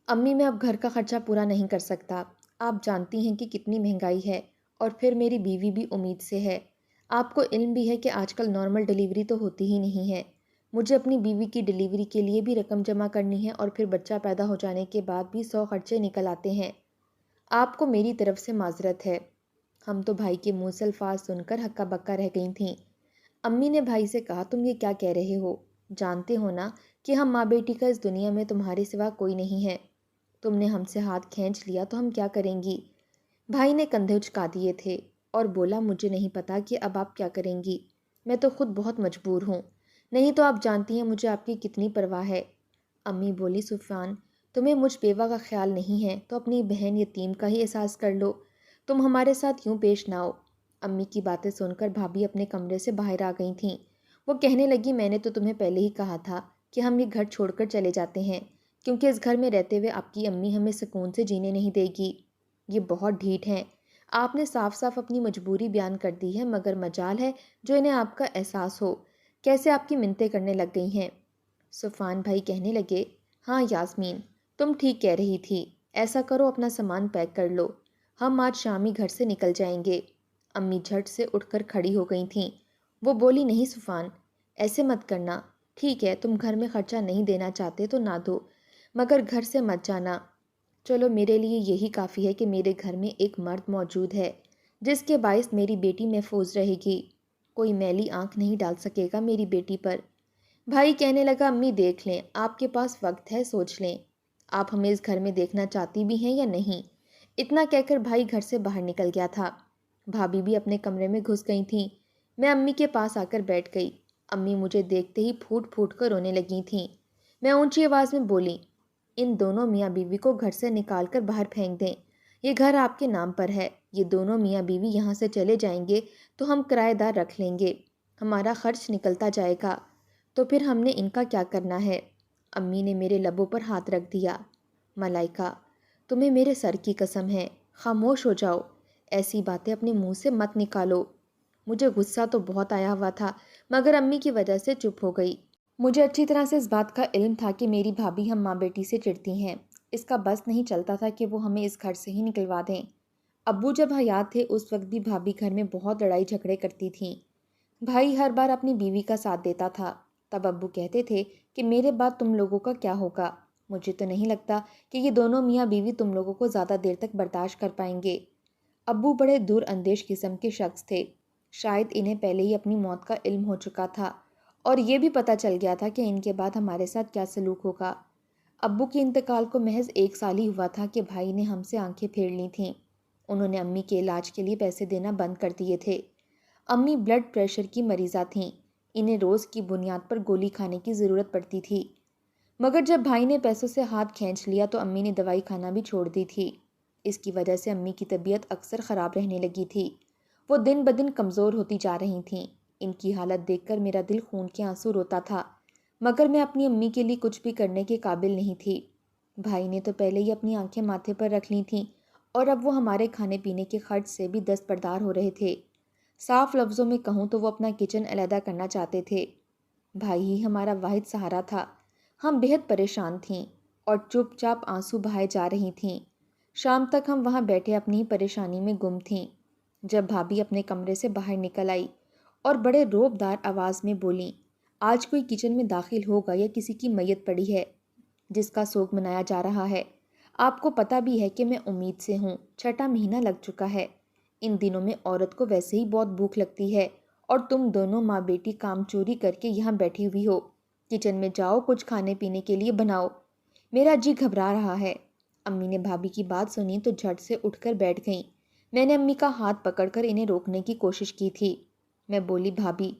امی میں اب گھر کا خرچہ پورا نہیں کر سکتا۔ آپ جانتی ہیں کہ کتنی مہنگائی ہے، اور پھر میری بیوی بھی امید سے ہے۔ آپ کو علم بھی ہے کہ آج کل نارمل ڈیلیوری تو ہوتی ہی نہیں ہے۔ مجھے اپنی بیوی کی ڈیلیوری کے لیے بھی رقم جمع کرنی ہے، اور پھر بچہ پیدا ہو جانے کے بعد بھی 100 خرچے نکل آتے ہیں۔ آپ کو میری طرف سے معذرت ہے۔ ہم تو بھائی کے منہ سے الفاظ سن کر ہکا بکا رہ گئی تھیں۔ امی نے بھائی سے کہا، تم یہ کیا کہہ رہے ہو؟ جانتے ہو نا کہ ہم ماں بیٹی کا اس دنیا میں تمہارے سوا کوئی نہیں ہے۔ تم نے ہم سے ہاتھ کھینچ لیا تو ہم کیا کریں گی؟ بھائی نے کندھے اچکا دیے تھے اور بولا، مجھے نہیں پتا کہ اب آپ کیا کریں گی۔ میں تو خود بہت مجبور ہوں، نہیں تو آپ جانتی ہیں مجھے آپ کی کتنی پرواہ ہے۔ امی بولی، سفیان، تمہیں مجھ بیوہ کا خیال نہیں ہے تو اپنی بہن یتیم کا ہی احساس کر لو۔ تم ہمارے ساتھ یوں پیش نہ آؤ۔ امی کی باتیں سن کر بھابھی اپنے کمرے سے باہر آ گئی تھیں۔ وہ کہنے لگی، میں نے تو تمہیں پہلے ہی کہا تھا کہ ہم یہ گھر چھوڑ کر چلے جاتے ہیں، کیونکہ اس گھر میں رہتے ہوئے آپ کی امی ہمیں سکون سے جینے نہیں دے گی۔ یہ بہت ڈھیٹ ہیں۔ آپ نے صاف صاف اپنی مجبوری بیان کر دی ہے، مگر مجال ہے جو انہیں آپ کا احساس ہو۔ کیسے آپ کی منتیں کرنے لگ گئی ہیں۔ سفیان بھائی کہنے لگے، ہاں یاسمین، تم ٹھیک کہہ رہی تھی۔ ایسا کرو، اپنا سامان پیک کر لو، ہم آج شام ہی گھر سے نکل جائیں گے۔ امی جھٹ سے اٹھ کر کھڑی ہو گئی تھیں۔ وہ بولی، نہیں سفیان، ایسے مت کرنا۔ ٹھیک ہے، تم گھر میں خرچہ نہیں دینا چاہتے تو نہ دو، مگر گھر سے مت جانا۔ چلو، میرے لیے یہی کافی ہے کہ میرے گھر میں ایک مرد موجود ہے جس کے باعث میری بیٹی محفوظ رہے گی۔ کوئی میلی آنکھ نہیں ڈال سکے گا میری بیٹی پر۔ بھائی کہنے لگا، امی دیکھ لیں، آپ کے پاس وقت ہے، سوچ لیں، آپ ہمیں اس گھر میں دیکھنا چاہتی بھی ہیں یا نہیں۔ اتنا کہہ کر بھائی گھر سے باہر نکل گیا تھا۔ بھابھی بھی اپنے کمرے میں گھس گئی تھیں۔ میں امی کے پاس آ کر بیٹھ گئی۔ امی مجھے دیکھتے ہی پھوٹ پھوٹ کر رونے لگی تھیں۔ میں اونچی آواز میں بولی، ان دونوں میاں بیوی کو گھر سے نکال کر باہر پھینک دیں۔ یہ گھر آپ کے نام پر ہے۔ یہ دونوں میاں بیوی یہاں سے چلے جائیں گے تو ہم کرایہ دار رکھ لیں گے، ہمارا خرچ نکلتا جائے گا، تو پھر ہم نے ان کا کیا کرنا ہے؟ امی نے میرے لبوں پر ہاتھ رکھ دیا۔ ملائکہ، تمہیں میرے سر کی قسم ہے، خاموش ہو جاؤ، ایسی باتیں اپنے منہ سے مت نکالو۔ مجھے غصہ تو بہت آیا ہوا تھا، مگر امی کی وجہ سے چپ ہو گئی۔ مجھے اچھی طرح سے اس بات کا علم تھا کہ میری بھابھی ہم ماں بیٹی سے چڑتی ہیں۔ اس کا بس نہیں چلتا تھا کہ وہ ہمیں اس گھر سے ہی نکلوا دیں۔ ابو جب حیات تھے اس وقت بھی بھابھی گھر میں بہت لڑائی جھگڑے کرتی تھیں۔ بھائی ہر بار اپنی بیوی کا ساتھ دیتا تھا۔ تب ابو کہتے تھے کہ میرے بعد تم لوگوں کا کیا ہوگا؟ مجھے تو نہیں لگتا کہ یہ دونوں میاں بیوی تم لوگوں کو زیادہ دیر تک برداشت کر پائیں گے۔ ابو بڑے دور اندیش قسم کے شخص تھے۔ شاید انہیں پہلے ہی اپنی موت کا علم ہو چکا تھا، اور یہ بھی پتہ چل گیا تھا کہ ان کے بعد ہمارے ساتھ کیا سلوک ہوگا۔ ابو کے انتقال کو محض 1 سال ہی ہوا تھا کہ بھائی نے ہم سے آنکھیں پھیر لی تھیں۔ انہوں نے امی کے علاج کے لیے پیسے دینا بند کر دیے تھے۔ امی بلڈ پریشر کی مریضہ تھیں، انہیں روز کی بنیاد پر گولی کھانے کی ضرورت پڑتی تھی، مگر جب بھائی نے پیسوں سے ہاتھ کھینچ لیا تو امی نے دوائی کھانا بھی چھوڑ دی تھی۔ اس کی وجہ سے امی کی طبیعت اکثر خراب رہنے لگی تھی۔ وہ دن بدن کمزور ہوتی جا رہی تھیں۔ ان کی حالت دیکھ کر میرا دل خون کے آنسو روتا تھا، مگر میں اپنی امی کے لیے کچھ بھی کرنے کے قابل نہیں تھی۔ بھائی نے تو پہلے ہی اپنی آنکھیں ماتھے پر رکھ لی تھیں، اور اب وہ ہمارے کھانے پینے کے خرچ سے بھی دستبردار ہو رہے تھے۔ صاف لفظوں میں کہوں تو وہ اپنا کچن علیحدہ کرنا چاہتے تھے۔ بھائی ہی ہمارا واحد سہارا تھا۔ ہم بہت پریشان تھیں اور چپ چاپ آنسو بہائے جا رہی تھیں۔ شام تک ہم وہاں بیٹھے اپنی ہی پریشانی میں گم تھیں، جب بھابھی اپنے کمرے سے باہر نکل آئی اور بڑے روبدار آواز میں بولیں، آج کوئی کچن میں داخل ہوگا یا کسی کی میت پڑی ہے جس کا سوگ منایا جا رہا ہے؟ آپ کو پتہ بھی ہے کہ میں امید سے ہوں، 6واں مہینہ لگ چکا ہے۔ ان دنوں میں عورت کو ویسے ہی بہت بھوک لگتی ہے، اور تم دونوں ماں بیٹی کام چوری کر کے یہاں بیٹھی ہوئی ہو۔ کچن میں جاؤ، کچھ کھانے پینے کے لیے بناؤ، میرا جی گھبرا رہا ہے۔ امی نے بھابھی کی بات سنی تو جھٹ سے اٹھ کر بیٹھ گئیں۔ میں نے امی کا ہاتھ پکڑ کر انہیں روکنے کی کوشش کی تھی۔ میں بولی، بھابھی،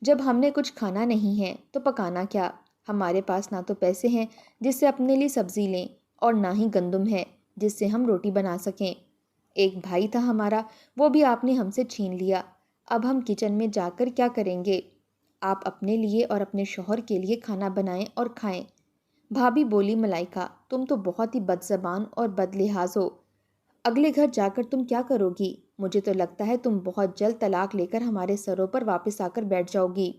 جب ہم نے کچھ کھانا نہیں ہے تو پکانا کیا؟ ہمارے پاس نہ تو پیسے ہیں جس سے اپنے لیے سبزی لیں، اور نہ ہی گندم ہے جس سے ہم روٹی بنا سکیں۔ ایک بھائی تھا ہمارا، وہ بھی آپ نے ہم سے چھین لیا۔ اب ہم کچن میں جا کر کیا کریں گے؟ آپ اپنے لیے اور اپنے شوہر کے لیے کھانا بنائیں اور کھائیں۔ بھابھی بولی، ملائکہ، تم تو بہت ہی بد زبان اور بد لحاظ ہو۔ اگلے گھر جا کر تم کیا کرو گی؟ مجھے تو لگتا ہے تم بہت جلد طلاق لے کر ہمارے سروں پر واپس آ کر بیٹھ جاؤ گی۔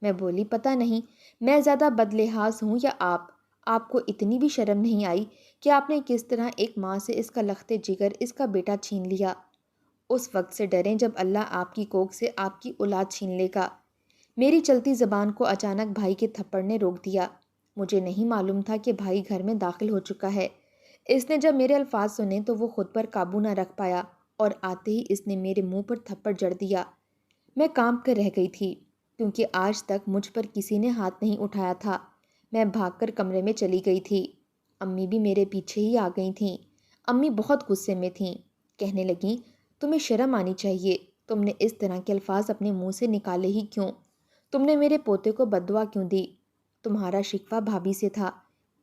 میں بولی، پتہ نہیں میں زیادہ بد لحاظ ہوں یا آپ آپ کو اتنی بھی شرم نہیں آئی کہ آپ نے کس طرح ایک ماں سے اس کا لخت جگر، اس کا بیٹا چھین لیا؟ اس وقت سے ڈریں جب اللہ آپ کی کوکھ سے آپ کی اولاد چھین لے گا۔ میری چلتی زبان کو اچانک بھائی کے تھپڑ نے روک دیا۔ مجھے نہیں معلوم تھا کہ بھائی گھر میں داخل ہو چکا ہے۔ اس نے جب میرے الفاظ سنے تو وہ خود پر قابو نہ رکھ پایا اور آتے ہی اس نے میرے منہ پر تھپڑ جڑ دیا۔ میں کانپ کر رہ گئی تھی کیونکہ آج تک مجھ پر کسی نے ہاتھ نہیں اٹھایا تھا۔ میں بھاگ کر کمرے میں چلی گئی تھی۔ امی بھی میرے پیچھے ہی آ گئی تھیں۔ امی بہت غصے میں تھیں۔ کہنے لگیں، تمہیں شرم آنی چاہیے، تم نے اس طرح کے الفاظ اپنے منہ سے نکالے ہی کیوں؟ تم نے میرے پوتے کو بد دعا کیوں دی؟ تمہارا شکوہ بھابھی سے تھا،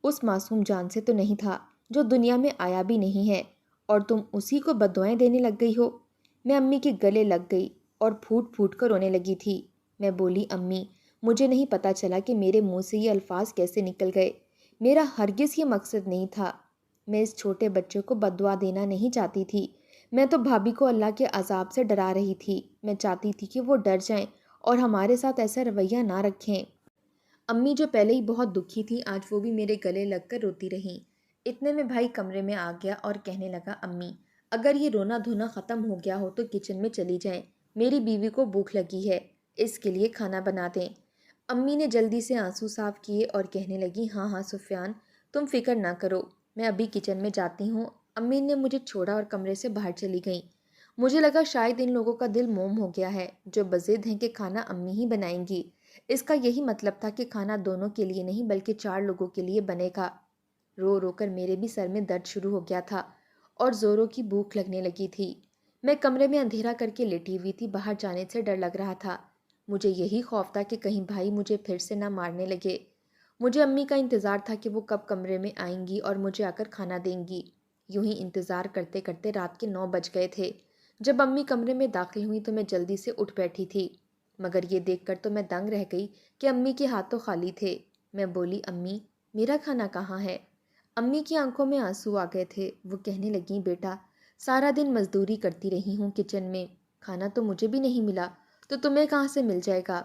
اس معصوم جان سے تو نہیں تھا جو دنیا میں آیا بھی نہیں ہے، اور تم اسی کو بد دعائیں دینے لگ گئی ہو۔ میں امی کے گلے لگ گئی اور پھوٹ پھوٹ کر رونے لگی تھی۔ میں بولی، امی مجھے نہیں پتہ چلا کہ میرے منہ سے یہ الفاظ کیسے نکل گئے۔ میرا ہرگز یہ مقصد نہیں تھا۔ میں اس چھوٹے بچے کو بد دعا دینا نہیں چاہتی تھی۔ میں تو بھابھی کو اللہ کے عذاب سے ڈرا رہی تھی۔ میں چاہتی تھی کہ وہ ڈر جائیں اور ہمارے ساتھ ایسا رویہ نہ رکھیں۔ امی جو پہلے ہی بہت دکھی تھی، آج وہ بھی میرے گلے لگ کر روتی رہیں۔ اتنے میں بھائی کمرے میں آ گیا اور کہنے لگا، امی اگر یہ رونا دھونا ختم ہو گیا ہو تو کچن میں چلی جائیں، میری بیوی کو بھوک لگی ہے، اس کے لیے کھانا بنا دیں۔ امی نے جلدی سے آنسو صاف کیے اور کہنے لگی، ہاں ہاں سفیان، تم فکر نہ کرو، میں ابھی کچن میں جاتی ہوں۔ امی نے مجھے چھوڑا اور کمرے سے باہر چلی گئیں۔ مجھے لگا شاید ان لوگوں کا دل موم ہو گیا ہے جو بضد ہیں کہ کھانا امی ہی بنائیں گی۔ اس کا یہی مطلب تھا کہ کھانا دونوں کے لیے نہیں بلکہ 4 لوگوں کے لیے بنے گا۔ رو رو کر میرے بھی سر میں درد شروع ہو گیا تھا اور زوروں کی بھوک لگنے لگی تھی۔ میں کمرے میں اندھیرا کر کے لیٹی ہوئی تھی، باہر جانے سے ڈر لگ رہا تھا۔ مجھے یہی خوف تھا کہ کہیں بھائی مجھے پھر سے نہ مارنے لگے۔ مجھے امی کا انتظار تھا کہ وہ کب کمرے میں آئیں گی اور مجھے آ کر کھانا دیں گی۔ یوں ہی انتظار کرتے کرتے رات کے 9 بج گئے تھے۔ جب امی کمرے میں داخل ہوئی تو میں جلدی سے اٹھ بیٹھی تھی، مگر یہ دیکھ کر تو میں دنگ رہ گئی کہ امی کے ہاتھ تو خالی تھے۔ میں بولی، امی میرا کھانا کہاں ہے؟ امی کی آنکھوں میں آنسو آ گئے تھے۔ وہ کہنے لگیں، بیٹا سارا دن مزدوری کرتی رہی ہوں کچن میں، کھانا تو مجھے بھی نہیں ملا تو تمہیں کہاں سے مل جائے گا؟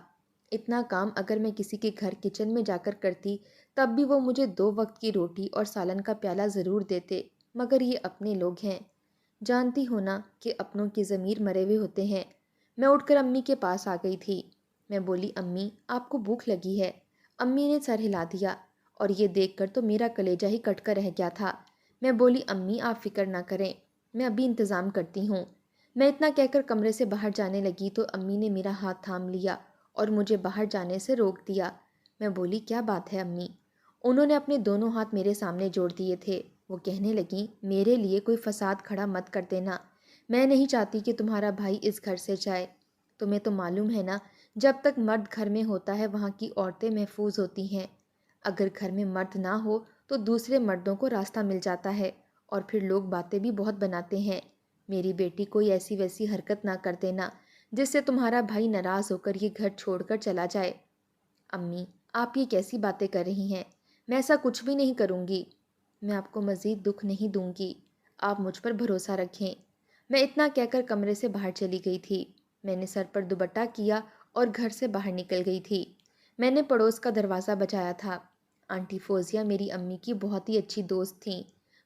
اتنا کام اگر میں کسی کے گھر کچن میں جا کر کرتی تب بھی وہ مجھے 2 وقت کی روٹی اور سالن کا پیالہ ضرور دیتے، مگر یہ اپنے لوگ ہیں، جانتی ہو نا کہ اپنوں کی ضمیر مرے ہوئے ہوتے ہیں۔ میں اٹھ کر امی کے پاس آ گئی تھی۔ میں بولی، امی آپ کو بھوک لگی ہے؟ امی نے سر ہلا دیا اور یہ دیکھ کر تو میرا کلیجہ ہی کٹ کر رہ گیا تھا۔ میں بولی، امی آپ فکر نہ کریں، میں ابھی انتظام کرتی ہوں۔ میں اتنا کہہ کر کمرے سے باہر جانے لگی تو امی نے میرا ہاتھ تھام لیا اور مجھے باہر جانے سے روک دیا۔ میں بولی، کیا بات ہے امی؟ انہوں نے اپنے دونوں ہاتھ میرے سامنے جوڑ دیے تھے۔ وہ کہنے لگیں، میرے لیے کوئی فساد کھڑا مت کر دینا، میں نہیں چاہتی کہ تمہارا بھائی اس گھر سے جائے۔ تمہیں تو معلوم ہے نا، جب تک مرد گھر میں ہوتا ہے وہاں کی عورتیں محفوظ ہوتی ہیں، اگر گھر میں مرد نہ ہو تو دوسرے مردوں کو راستہ مل جاتا ہے اور پھر لوگ باتیں بھی بہت بناتے ہیں۔ میری بیٹی کوئی ایسی ویسی حرکت نہ کر دینا جس سے تمہارا بھائی ناراض ہو کر یہ گھر چھوڑ کر چلا جائے۔ امی آپ یہ کیسی باتیں کر رہی ہیں؟ میں ایسا کچھ بھی نہیں کروں گی، میں آپ کو مزید دکھ نہیں دوں گی، آپ مجھ پر بھروسہ رکھیں۔ میں اتنا کہہ کر کمرے سے باہر چلی گئی تھی۔ میں نے سر پر دوپٹہ کیا اور گھر سے باہر نکل گئی تھی۔ میں نے پڑوس کا دروازہ بجایا تھا۔ آنٹی فوزیہ میری امی کی بہت ہی اچھی دوست تھیں،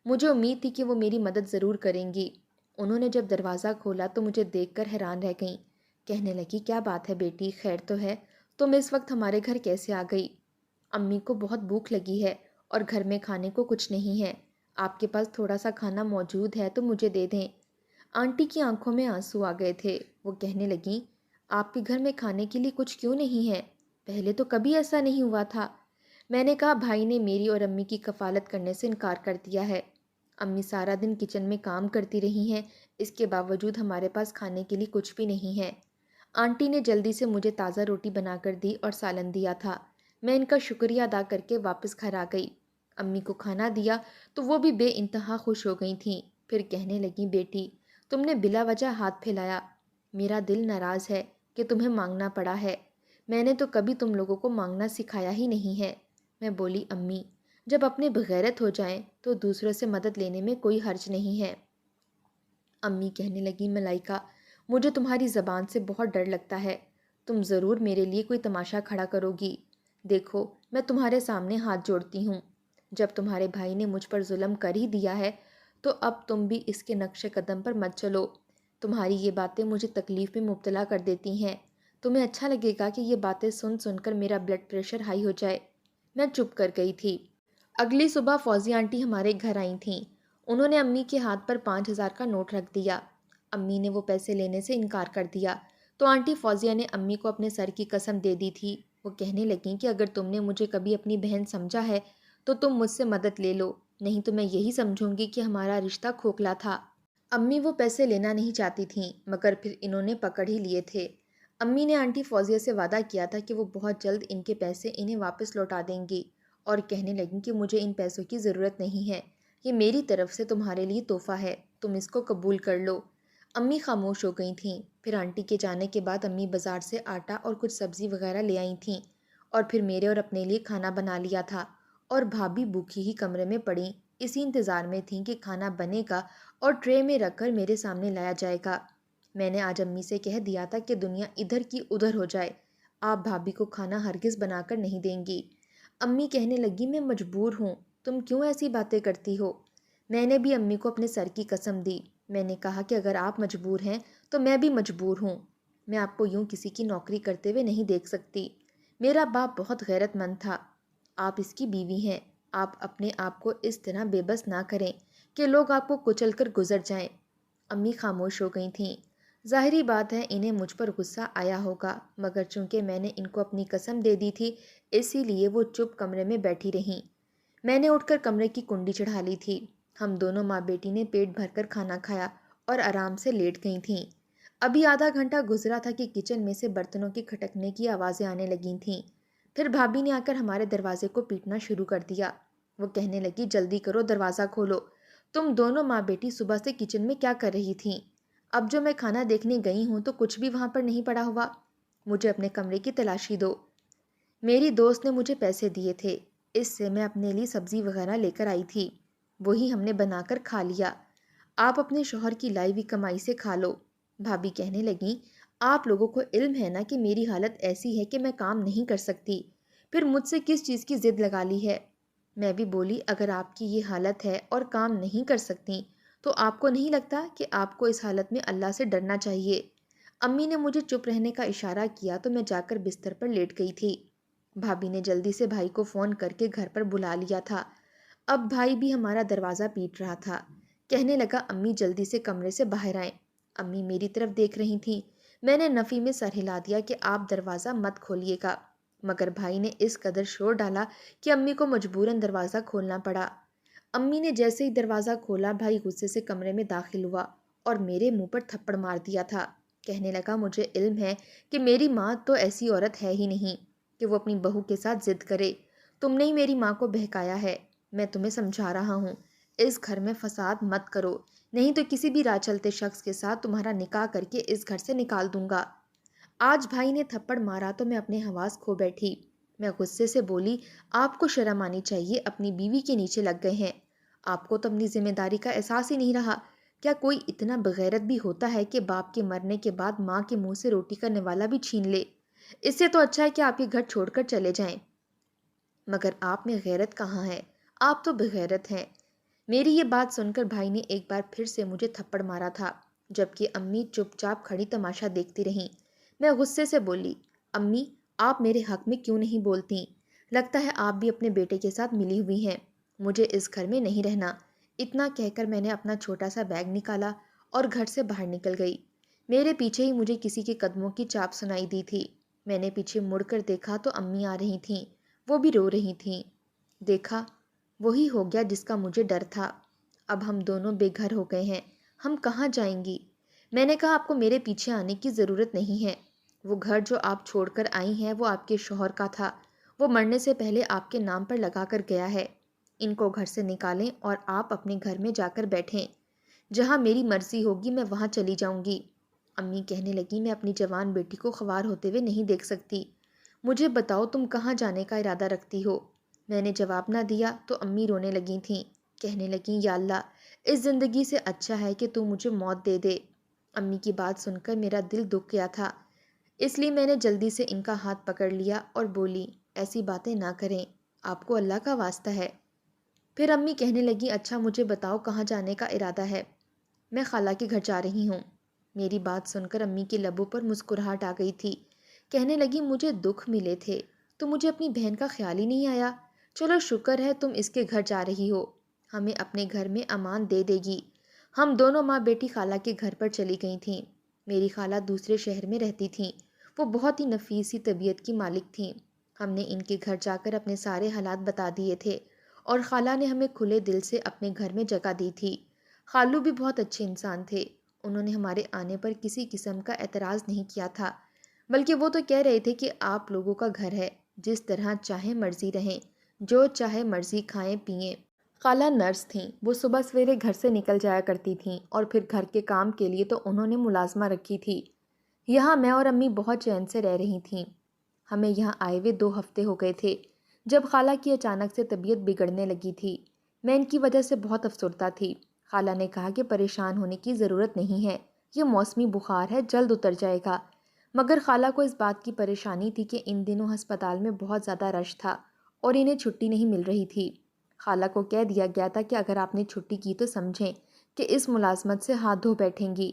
مجھے امید تھی کہ وہ میری مدد ضرور کریں گی۔ انہوں نے جب دروازہ کھولا تو مجھے دیکھ کر حیران رہ گئیں۔ کہنے لگی، کیا بات ہے بیٹی، خیر تو ہے، تم اس وقت ہمارے گھر کیسے آ گئی؟ امی کو بہت بھوک لگی ہے اور گھر میں کھانے کو کچھ نہیں ہے، آپ کے پاس تھوڑا سا کھانا موجود ہے تو مجھے دے دیں۔ آنٹی کی آنکھوں میں آنسو آ گئے تھے۔ وہ کہنے لگیں، آپ کے گھر میں کھانے کے لیے کچھ کیوں نہیں ہے؟ پہلے تو کبھی ایسا نہیں ہوا تھا۔ میں نے کہا، بھائی نے میری اور امی کی کفالت کرنے سے انکار کر دیا ہے۔ امی سارا دن کچن میں کام کرتی رہی ہیں، اس کے باوجود ہمارے پاس کھانے کے لیے کچھ بھی نہیں ہے۔ آنٹی نے جلدی سے مجھے تازہ روٹی بنا کر دی اور سالن دیا تھا۔ میں ان کا شکریہ ادا کر کے واپس گھر آ گئی۔ امی کو کھانا دیا تو وہ بھی بے انتہا خوش ہو گئی تھیں۔ پھر کہنے لگیں، بیٹی تم نے بلا وجہ ہاتھ پھیلایا، میرا دل ناراض ہے کہ تمہیں مانگنا پڑا ہے، میں نے تو کبھی تم لوگوں کو مانگنا سکھایا ہی نہیں ہے۔ میں بولی، امی جب اپنے بغیرت ہو جائیں تو دوسروں سے مدد لینے میں کوئی حرج نہیں ہے۔ امی کہنے لگی، ملائکہ مجھے تمہاری زبان سے بہت ڈر لگتا ہے، تم ضرور میرے لیے کوئی تماشا کھڑا کرو گی۔ دیکھو میں تمہارے سامنے ہاتھ جوڑتی ہوں، جب تمہارے بھائی نے مجھ پر ظلم کر ہی دیا ہے تو اب تم بھی اس کے نقش قدم پر مت چلو۔ تمہاری یہ باتیں مجھے تکلیف میں مبتلا کر دیتی ہیں۔ تمہیں اچھا لگے گا کہ یہ باتیں سن سن کر میرا بلڈ پریشر ہائی ہو جائے۔ میں چپ کر گئی تھی۔ اگلی صبح فوزی آنٹی ہمارے گھر آئی تھیں۔ انہوں نے امی کے ہاتھ پر 5,000 کا نوٹ رکھ دیا۔ امی نے وہ پیسے لینے سے انکار کر دیا تو آنٹی فوزیہ نے امی کو اپنے سر کی قسم دے دی تھی۔ وہ کہنے لگیں کہ اگر تم نے مجھے کبھی اپنی بہن سمجھا ہے تو تم مجھ سے مدد لے لو، نہیں تو میں یہی سمجھوں گی کہ ہمارا رشتہ کھوکھلا تھا۔ امی وہ پیسے لینا نہیں چاہتی تھیں مگر پھر انہوں نے پکڑ ہی لیے تھے۔ امی نے آنٹی فوزیہ سے وعدہ کیا تھا کہ وہ بہت جلد ان کے پیسے انہیں واپس لوٹا دیں گی، اور کہنے لگیں کہ مجھے ان پیسوں کی ضرورت نہیں ہے، یہ میری طرف سے تمہارے لیے تحفہ ہے، تم اس کو قبول کر لو۔ امی خاموش ہو گئی تھیں۔ پھر آنٹی کے جانے کے بعد امی بازار سے آٹا اور کچھ سبزی وغیرہ لے آئی تھیں، اور پھر میرے اور اپنے لیے کھانا بنا لیا تھا، اور بھابھی بھوکی ہی کمرے میں پڑیں، اسی انتظار میں تھیں کہ کھانا بنے گا اور ٹرے میں رکھ کر میرے سامنے لایا جائے گا۔ میں نے آج امی سے کہہ دیا تھا کہ دنیا ادھر کی ادھر ہو جائے، آپ بھابھی کو کھانا ہرگز بنا کر نہیں دیں گی۔ امی کہنے لگی میں مجبور ہوں، تم کیوں ایسی باتیں کرتی ہو؟ میں نے بھی امی کو اپنے سر کی قسم دی۔ میں نے کہا کہ اگر آپ مجبور ہیں تو میں بھی مجبور ہوں، میں آپ کو یوں کسی کی نوکری کرتے ہوئے نہیں دیکھ سکتی۔ میرا باپ بہت غیرت مند تھا، آپ اس کی بیوی ہیں، آپ اپنے آپ کو اس طرح بے بس نہ کریں کہ لوگ آپ کو کچل کر گزر جائیں۔ امی خاموش ہو گئی تھیں۔ ظاہری بات ہے انہیں مجھ پر غصہ آیا ہوگا، مگر چونکہ میں نے ان کو اپنی قسم دے دی تھی اسی لیے وہ چپ کمرے میں بیٹھی رہیں۔ میں نے اٹھ کر کمرے کی کنڈی چڑھا لی تھی۔ ہم دونوں ماں بیٹی نے پیٹ بھر کر کھانا کھایا اور آرام سے لیٹ گئی تھیں۔ ابھی آدھا گھنٹہ گزرا تھا کہ کچن میں سے برتنوں کے کھٹکنے کی آوازیں آنے لگی تھیں۔ پھر بھابھی نے آ کر ہمارے دروازے کو پیٹنا شروع کر دیا۔ وہ کہنے لگی جلدی کرو، دروازہ کھولو، تم دونوں ماں بیٹی صبح سے کچن میں کیا کر رہی تھیں؟ اب جو میں کھانا دیکھنے گئی ہوں تو کچھ بھی وہاں پر نہیں پڑا ہوا، مجھے اپنے کمرے کی تلاشی دو۔ میری دوست نے مجھے پیسے دیے تھے، اس سے میں اپنے لیے سبزی وغیرہ لے کر آئی تھی، وہی ہم نے بنا کر کھا لیا، آپ اپنے شوہر کی لائی ہوئی کمائی سے کھا لو۔ بھابھی کہنے لگیں آپ لوگوں کو علم ہے نا کہ میری حالت ایسی ہے کہ میں کام نہیں کر سکتی، پھر مجھ سے کس چیز کی ضد لگا لی ہے؟ میں بھی بولی اگر آپ کی یہ حالت ہے اور کام نہیں کر سکتی تو آپ کو نہیں لگتا کہ آپ کو اس حالت میں اللہ سے ڈرنا چاہیے؟ امی نے مجھے چپ رہنے کا اشارہ کیا تو میں جا کر بستر پر لیٹ گئی تھی۔ بھابھی نے جلدی سے بھائی کو فون کر کے گھر پر بلا لیا تھا۔ اب بھائی بھی ہمارا دروازہ پیٹ رہا تھا، کہنے لگا امی جلدی سے کمرے سے باہر آئیں۔ امی میری طرف دیکھ رہی تھیں۔ میں نے نفی میں سر ہلا دیا کہ آپ دروازہ مت کھولیے گا، مگر بھائی نے اس قدر شور ڈالا کہ امی کو مجبوراً دروازہ کھولنا پڑا۔ امی نے جیسے ہی دروازہ کھولا بھائی غصے سے کمرے میں داخل ہوا اور میرے منہ پر تھپڑ مار دیا تھا۔ کہنے لگا مجھے علم ہے کہ میری ماں تو ایسی عورت ہے ہی نہیں کہ وہ اپنی بہو کے ساتھ ضد کرے، تم نے ہی میری ماں کو بہکایا ہے، میں تمہیں سمجھا رہا ہوں اس گھر میں فساد مت کرو، نہیں تو کسی بھی راہ چلتے شخص کے ساتھ تمہارا نکاح کر کے اس گھر سے نکال دوں گا۔ آج بھائی نے تھپڑ مارا تو میں اپنے حواس کھو بیٹھی۔ میں غصے سے بولی آپ کو شرم آنی چاہیے، اپنی بیوی کے نیچے لگ گئے ہیں، آپ کو تو اپنی ذمہ داری کا احساس ہی نہیں رہا۔ کیا کوئی اتنا بغیرت بھی ہوتا ہے کہ باپ کے مرنے کے بعد ماں کے منہ سے روٹی کا نوالا بھی چھین لے؟ اس سے تو اچھا ہے کہ آپ یہ گھر چھوڑ کر چلے جائیں، مگر آپ میں غیرت کہاں ہے، آپ تو بغیرت ہیں۔ میری یہ بات سن کر بھائی نے ایک بار پھر سے مجھے تھپڑ مارا تھا، جبکہ امی چپ چاپ کھڑی تماشا دیکھتی رہیں۔ میں غصے سے بولی امی آپ میرے حق میں کیوں نہیں بولتی؟ لگتا ہے آپ بھی اپنے بیٹے کے ساتھ ملی ہوئی ہیں، مجھے اس گھر میں نہیں رہنا۔ اتنا کہہ کر میں نے اپنا چھوٹا سا بیگ نکالا اور گھر سے باہر نکل گئی۔ میرے پیچھے ہی مجھے کسی کے قدموں کی چاپ سنائی دی تھی۔ میں نے پیچھے مڑ کر دیکھا تو امی آ رہی تھیں، وہ بھی رو رہی تھیں۔ دیکھا وہی ہو گیا جس کا مجھے ڈر تھا، اب ہم دونوں بے گھر ہو گئے ہیں، ہم کہاں جائیں گی؟ میں نے کہا آپ کو میرے پیچھے آنے کی ضرورت نہیں ہے، وہ گھر جو آپ چھوڑ کر آئی ہیں وہ آپ کے شوہر کا تھا، وہ مرنے سے پہلے آپ کے نام پر لگا کر گیا ہے، ان کو گھر سے نکالیں اور آپ اپنے گھر میں جا کر بیٹھیں، جہاں میری مرضی ہوگی میں وہاں چلی جاؤں گی۔ امی کہنے لگی میں اپنی جوان بیٹی کو خوار ہوتے ہوئے نہیں دیکھ سکتی، مجھے بتاؤ تم کہاں جانے کا ارادہ رکھتی ہو؟ میں نے جواب نہ دیا تو امی رونے لگی تھیں، کہنے لگیں یا اللہ اس زندگی سے اچھا ہے کہ تو مجھے موت دے دے۔ امی کی بات سن کر میرا دل دکھ گیا تھا، اس لیے میں نے جلدی سے ان کا ہاتھ پکڑ لیا اور بولی ایسی باتیں نہ کریں، آپ کو اللہ کا واسطہ ہے۔ پھر امی کہنے لگی اچھا مجھے بتاؤ کہاں جانے کا ارادہ ہے؟ میں خالہ کے گھر جا رہی ہوں۔ میری بات سن کر امی کے لبوں پر مسکراہٹ آ گئی تھی۔ کہنے لگی مجھے دکھ ملے تھے تو مجھے اپنی بہن کا خیال ہی نہیں آیا۔ چلو شکر ہے تم اس کے گھر جا رہی ہو، ہمیں اپنے گھر میں امان دے دے گی۔ ہم دونوں ماں بیٹی خالہ کے گھر پر چلی گئی تھیں۔ میری خالہ دوسرے شہر میں رہتی تھیں۔ وہ بہت ہی نفیس سی طبیعت کی مالک تھیں۔ ہم نے ان کے گھر جا کر اپنے سارے حالات بتا دیے تھے اور خالہ نے ہمیں کھلے دل سے اپنے گھر میں جگہ دی تھی۔ خالو بھی بہت اچھے انسان تھے۔ انہوں نے ہمارے آنے پر کسی قسم کا اعتراض نہیں کیا تھا، بلکہ وہ تو کہہ رہے تھے کہ آپ لوگوں کا گھر ہے، جس طرح چاہیں مرضی رہیں، جو چاہے مرضی کھائیں پئیں۔ خالہ نرس تھیں۔ وہ صبح سویرے گھر سے نکل جایا کرتی تھیں اور پھر گھر کے کام کے لیے تو انہوں نے ملازمہ رکھی تھی۔ یہاں میں اور امی بہت چین سے رہ رہی تھیں۔ ہمیں یہاں آئے ہوئے 2 ہفتے ہو گئے تھے جب خالہ کی اچانک سے طبیعت بگڑنے لگی تھی۔ میں ان کی وجہ سے بہت افسردہ تھی۔ خالہ نے کہا کہ پریشان ہونے کی ضرورت نہیں ہے، یہ موسمی بخار ہے، جلد اتر جائے گا۔ مگر خالہ کو اس بات کی پریشانی تھی کہ ان دنوں ہسپتال میں بہت زیادہ رش تھا اور انہیں چھٹی نہیں مل رہی تھی۔ خالہ کو کہہ دیا گیا تھا کہ اگر آپ نے چھٹی کی تو سمجھیں کہ اس ملازمت سے ہاتھ دھو بیٹھیں گی۔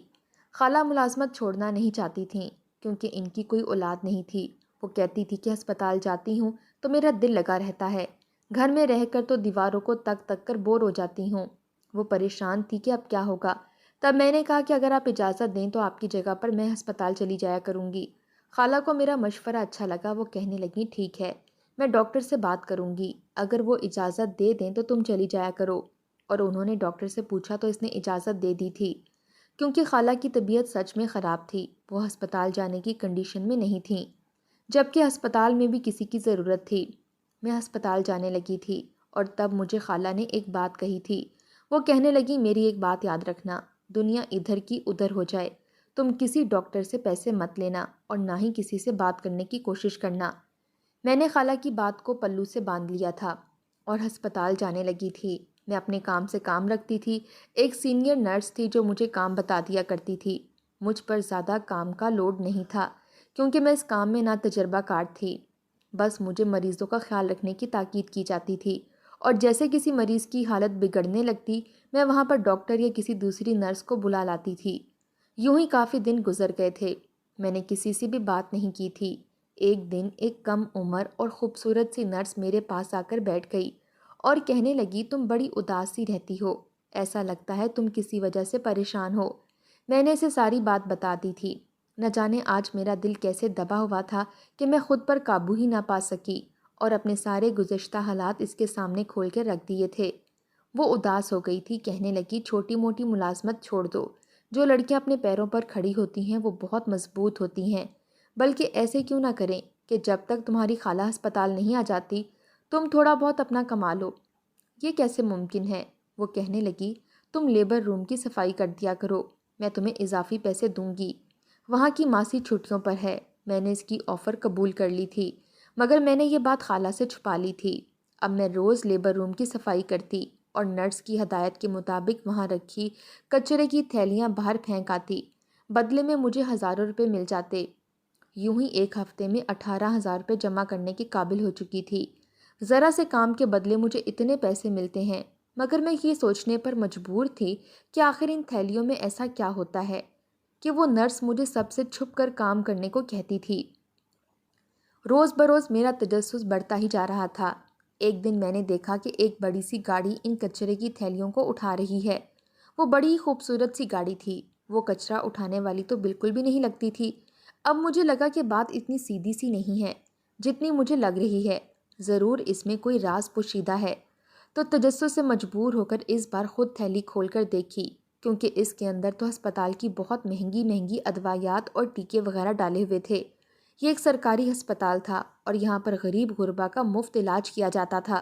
خالہ ملازمت چھوڑنا نہیں چاہتی تھیں کیونکہ ان کی کوئی اولاد نہیں تھی۔ وہ کہتی تھی کہ ہسپتال جاتی ہوں تو میرا دل لگا رہتا ہے، گھر میں رہ کر تو دیواروں کو تک تک کر بور ہو جاتی ہوں۔ وہ پریشان تھی کہ اب کیا ہوگا۔ تب میں نے کہا کہ اگر آپ اجازت دیں تو آپ کی جگہ پر میں ہسپتال چلی جایا کروں گی۔ خالہ کو میرا مشورہ اچھا لگا۔ وہ کہنے لگیں ٹھیک ہے، میں ڈاکٹر سے بات کروں گی، اگر وہ اجازت دے دیں تو تم چلی جایا کرو۔ اور انہوں نے ڈاکٹر سے پوچھا تو اس نے اجازت دے دی تھی، کیونکہ خالہ کی طبیعت سچ میں خراب تھی، وہ ہسپتال جانے کی کنڈیشن میں نہیں تھیں، جبکہ ہسپتال میں بھی کسی کی ضرورت تھی۔ میں ہسپتال جانے لگی تھی اور تب مجھے خالہ نے ایک بات کہی تھی۔ وہ کہنے لگی میری ایک بات یاد رکھنا، دنیا ادھر کی ادھر ہو جائے، تم کسی ڈاکٹر سے پیسے مت لینا اور نہ ہی کسی سے بات کرنے کی کوشش کرنا۔ میں نے خالہ کی بات کو پلو سے باندھ لیا تھا اور ہسپتال جانے لگی تھی۔ میں اپنے کام سے کام رکھتی تھی۔ ایک سینئر نرس تھی جو مجھے کام بتا دیا کرتی تھی۔ مجھ پر زیادہ کام کا لوڈ نہیں تھا کیونکہ میں اس کام میں نہ تجربہ کار تھی۔ بس مجھے مریضوں کا خیال رکھنے کی تاکید کی جاتی تھی اور جیسے کسی مریض کی حالت بگڑنے لگتی میں وہاں پر ڈاکٹر یا کسی دوسری نرس کو بلا لاتی تھی۔ یوں ہی کافی دن گزر گئے تھے۔ میں نے کسی سے بھی بات نہیں کی تھی۔ ایک دن ایک کم عمر اور خوبصورت سی نرس میرے پاس آ کر بیٹھ گئی اور کہنے لگی تم بڑی اداس سی رہتی ہو، ایسا لگتا ہے تم کسی وجہ سے پریشان ہو۔ میں نے اسے ساری بات بتا دی تھی۔ نہ جانے آج میرا دل کیسے دبا ہوا تھا کہ میں خود پر قابو ہی نہ پا سکی اور اپنے سارے گزشتہ حالات اس کے سامنے کھول کے رکھ دیے تھے۔ وہ اداس ہو گئی تھی، کہنے لگی چھوٹی موٹی ملازمت چھوڑ دو، جو لڑکیاں اپنے پیروں پر کھڑی ہوتی ہیں وہ بہت مضبوط ہوتی ہیں، بلکہ ایسے کیوں نہ کریں کہ جب تک تمہاری خالہ ہسپتال نہیں آ جاتی تم تھوڑا بہت اپنا کما لو۔ یہ کیسے ممکن ہے؟ وہ کہنے لگی تم لیبر روم کی صفائی کر دیا کرو، میں تمہیں اضافی پیسے دوں گی۔ وہاں کی ماسی چھٹیوں پر ہے۔ میں نے اس کی آفر قبول کر لی تھی، مگر میں نے یہ بات خالہ سے چھپا لی تھی۔ اب میں روز لیبر روم کی صفائی کرتی اور نرس کی ہدایت کے مطابق وہاں رکھی کچرے کی تھیلیاں باہر پھینک آتی۔ بدلے میں مجھے ہزاروں روپے مل جاتے۔ یوں ہی ایک ہفتے میں 18,000 روپے جمع کرنے کے قابل ہو چکی تھی۔ ذرا سے کام کے بدلے مجھے اتنے پیسے ملتے ہیں، مگر میں یہ سوچنے پر مجبور تھی کہ آخر ان تھیلیوں میں ایسا کیا ہوتا ہے کہ وہ نرس مجھے سب سے چھپ کر کام کرنے کو کہتی تھی۔ روز بروز میرا تجسس بڑھتا ہی جا رہا تھا۔ ایک دن میں نے دیکھا کہ ایک بڑی سی گاڑی ان کچرے کی تھیلیوں کو اٹھا رہی ہے۔ وہ بڑی ہی خوبصورت سی گاڑی تھی۔ وہ کچرا اٹھانے والی تو بالکل بھی نہیں لگتی تھی۔ اب مجھے لگا کہ بات اتنی سیدھی سی نہیں ہے جتنی مجھے لگ رہی ہے، ضرور اس میں کوئی راز پوشیدہ ہے۔ تو تجسس سے مجبور ہو کر اس بار خود تھیلی کھول کر دیکھی، کیونکہ اس کے اندر تو ہسپتال کی بہت مہنگی مہنگی ادویات اور ٹیکے وغیرہ ڈالے ہوئے تھے۔ یہ ایک سرکاری ہسپتال تھا اور یہاں پر غریب غربا کا مفت علاج کیا جاتا تھا،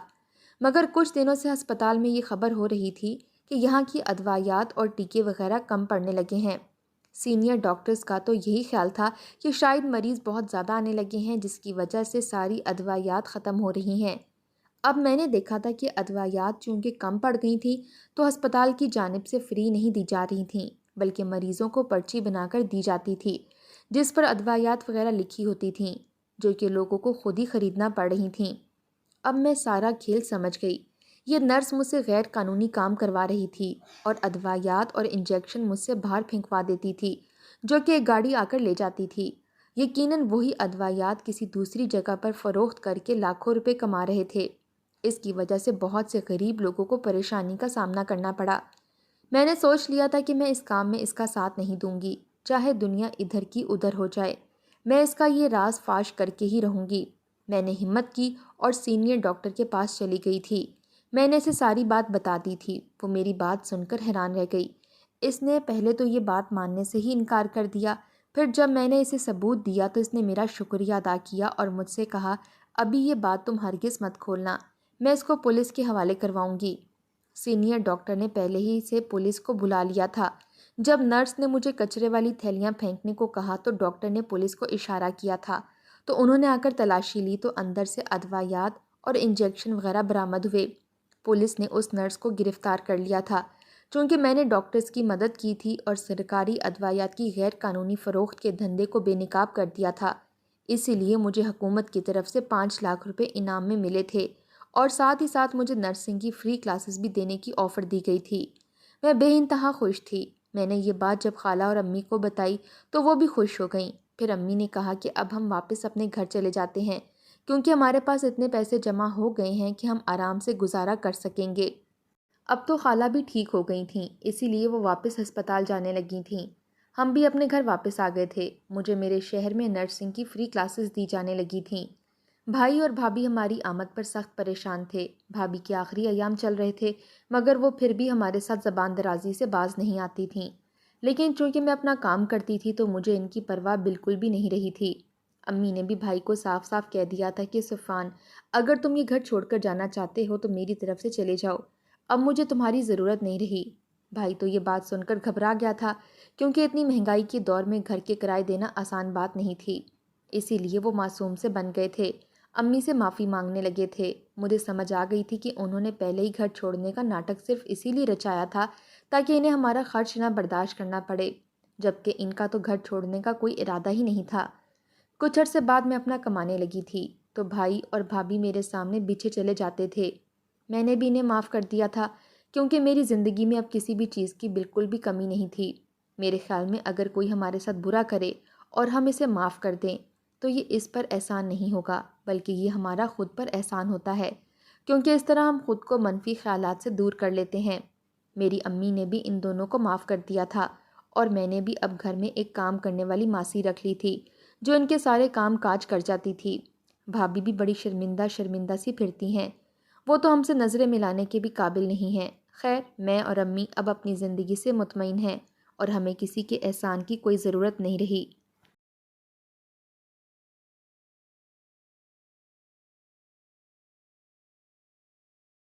مگر کچھ دنوں سے ہسپتال میں یہ خبر ہو رہی تھی کہ یہاں کی ادویات اور ٹیکے وغیرہ کم پڑنے لگے ہیں۔ سینئر ڈاکٹرز کا تو یہی خیال تھا کہ شاید مریض بہت زیادہ آنے لگے ہیں جس کی وجہ سے ساری ادویات ختم ہو رہی ہیں۔ اب میں نے دیکھا تھا کہ ادویات چونکہ کم پڑ گئی تھیں تو ہسپتال کی جانب سے فری نہیں دی جا رہی تھیں، بلکہ مریضوں کو پرچی بنا کر دی جاتی تھی جس پر ادویات وغیرہ لکھی ہوتی تھیں، جو کہ لوگوں کو خود ہی خریدنا پڑ رہی تھیں۔ اب میں سارا کھیل سمجھ گئی۔ یہ نرس مجھ سے غیر قانونی کام کروا رہی تھی اور ادویات اور انجیکشن مجھ سے باہر پھینکوا دیتی تھی، جو کہ ایک گاڑی آ کر لے جاتی تھی۔ یقیناً وہی ادویات کسی دوسری جگہ پر فروخت کر کے لاکھوں روپے کما رہے تھے۔ اس کی وجہ سے بہت سے غریب لوگوں کو پریشانی کا سامنا کرنا پڑا۔ میں نے سوچ لیا تھا کہ میں اس کام میں اس کا ساتھ نہیں دوں گی، چاہے دنیا ادھر کی ادھر ہو جائے، میں اس کا یہ راز فاش کر کے ہی رہوں گی۔ میں نے ہمت کی اور سینئر ڈاکٹر کے پاس چلی گئی تھی۔ میں نے اسے ساری بات بتا دی تھی۔ وہ میری بات سن کر حیران رہ گئی۔ اس نے پہلے تو یہ بات ماننے سے ہی انکار کر دیا، پھر جب میں نے اسے ثبوت دیا تو اس نے میرا شکریہ ادا کیا اور مجھ سے کہا، ابھی یہ بات تم ہرگز مت کھولنا، میں اس کو پولیس کے حوالے کرواؤں گی۔ سینئر ڈاکٹر نے پہلے ہی سے پولیس کو بلا لیا تھا۔ جب نرس نے مجھے کچرے والی تھیلیاں پھینکنے کو کہا تو ڈاکٹر نے پولیس کو اشارہ کیا تھا، تو انہوں نے آ کر تلاشی لی تو اندر سے ادویات اور انجیکشن وغیرہ برآمد ہوئے۔ پولیس نے اس نرس کو گرفتار کر لیا تھا۔ چونکہ میں نے ڈاکٹرز کی مدد کی تھی اور سرکاری ادویات کی غیر قانونی فروخت کے دھندے کو بے نقاب کر دیا تھا، اسی لیے مجھے حکومت کی طرف سے 5 لاکھ روپے انعام میں ملے تھے اور ساتھ ہی ساتھ مجھے نرسنگ کی فری کلاسز بھی دینے کی آفر دی گئی تھی۔ میں بے انتہا خوش تھی۔ میں نے یہ بات جب خالہ اور امی کو بتائی تو وہ بھی خوش ہو گئیں۔ پھر امی نے کہا کہ اب ہم واپس اپنے گھر چلے جاتے ہیں، کیونکہ ہمارے پاس اتنے پیسے جمع ہو گئے ہیں کہ ہم آرام سے گزارا کر سکیں گے۔ اب تو خالہ بھی ٹھیک ہو گئی تھیں، اسی لیے وہ واپس ہسپتال جانے لگی تھیں۔ ہم بھی اپنے گھر واپس آ گئے تھے۔ مجھے میرے شہر میں نرسنگ کی فری کلاسز دی جانے لگی تھیں۔ بھائی اور بھابھی ہماری آمد پر سخت پریشان تھے۔ بھابھی کے آخری ایام چل رہے تھے، مگر وہ پھر بھی ہمارے ساتھ زبان درازی سے باز نہیں آتی تھیں۔ لیکن چونکہ میں اپنا کام کرتی تھی تو مجھے ان کی پرواہ بالکل بھی نہیں رہی تھی۔ امی نے بھی بھائی کو صاف صاف کہہ دیا تھا کہ صفوان، اگر تم یہ گھر چھوڑ کر جانا چاہتے ہو تو میری طرف سے چلے جاؤ، اب مجھے تمہاری ضرورت نہیں رہی۔ بھائی تو یہ بات سن کر گھبرا گیا تھا، کیونکہ اتنی مہنگائی کے دور میں گھر کے کرائے دینا آسان بات نہیں تھی، اسی لیے وہ معصوم سے بن گئے تھے۔ امی سے معافی مانگنے لگے تھے۔ مجھے سمجھ آ گئی تھی کہ انہوں نے پہلے ہی گھر چھوڑنے کا ناٹک صرف اسی لیے رچایا تھا تاکہ انہیں ہمارا خرچ نہ برداشت کرنا پڑے، جبکہ ان کا تو گھر چھوڑنے کا کوئی ارادہ ہی نہیں تھا۔ کچھ عرصے بعد میں اپنا کمانے لگی تھی تو بھائی اور بھابھی میرے سامنے پیچھے چلے جاتے تھے۔ میں نے بھی انہیں معاف کر دیا تھا، کیونکہ میری زندگی میں اب کسی بھی چیز کی بالکل بھی کمی نہیں تھی۔ میرے خیال میں اگر کوئی ہمارے ساتھ برا کرے اور ہم اسے معاف کر دیں تو یہ اس پر احسان نہیں ہوگا، بلکہ یہ ہمارا خود پر احسان ہوتا ہے، کیونکہ اس طرح ہم خود کو منفی خیالات سے دور کر لیتے ہیں۔ میری امی نے بھی ان دونوں کو معاف کر دیا تھا اور میں نے بھی اب گھر میں ایک کام کرنے والی ماسی رکھ لی تھی جو ان کے سارے کام کاج کر جاتی تھی۔ بھابھی بھی بڑی شرمندہ شرمندہ سی پھرتی ہیں، وہ تو ہم سے نظریں ملانے کے بھی قابل نہیں ہیں۔ خیر، میں اور امی اب اپنی زندگی سے مطمئن ہیں اور ہمیں کسی کے احسان کی کوئی ضرورت نہیں رہی۔